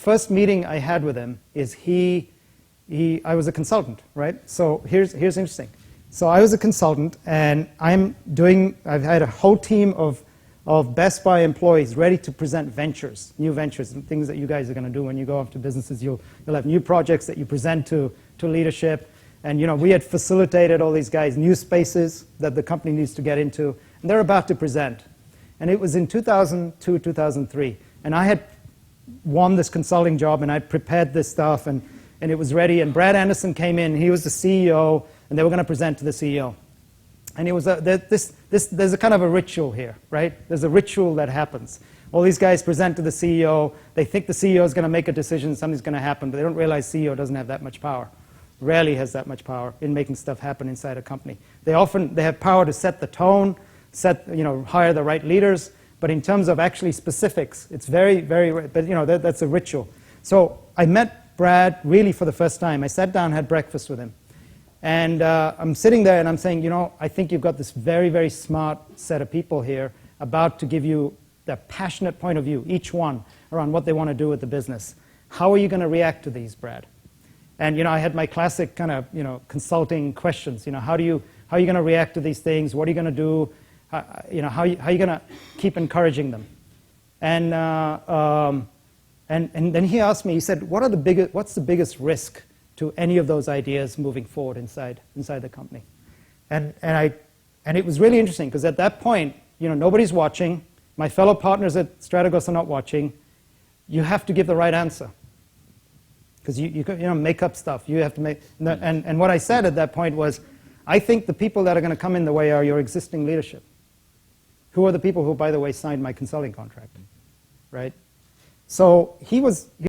first meeting I had with him is I was a consultant, right? So here's interesting. So I was a consultant, and I've had a whole team of Best Buy employees ready to present ventures, new ventures, and things that you guys are going to do when you go off to businesses. You'll have new projects that you present to leadership. And we had facilitated all these guys new spaces that the company needs to get into, and they're about to present. And it was in 2002, 2003, and I had won this consulting job, and I'd prepared this stuff, and it was ready. And Brad Anderson came in. He was the CEO, and they were going to present to the CEO. And it was there's a kind of a ritual here, right? There's a ritual that happens. All these guys present to the CEO. They think the CEO is going to make a decision, something's going to happen, but they don't realize CEO doesn't have that much power. Rarely has that much power in making stuff happen inside a company. They have power to set the tone, hire the right leaders, but in terms of actually specifics, it's very, very rare. But that's a ritual. So I met Brad really for the first time. I sat down, had breakfast with him. And I'm sitting there and I'm saying, I think you've got this very, very smart set of people here about to give you their passionate point of view, each one, around what they want to do with the business. How are you going to react to these, Brad? And I had my classic kind of consulting questions. How are you going to react to these things? What are you going to do? How are you going to keep encouraging them? And then he asked me. He said, "What's the biggest risk to any of those ideas moving forward inside the company?" And it was really interesting because at that point, nobody's watching. My fellow partners at Strategos are not watching. You have to give the right answer because you make up stuff. You have to make. And what I said at that point was, I think the people that are going to come in the way are your existing leadership. Who are the people who, by the way, signed my consulting contract, right? So he was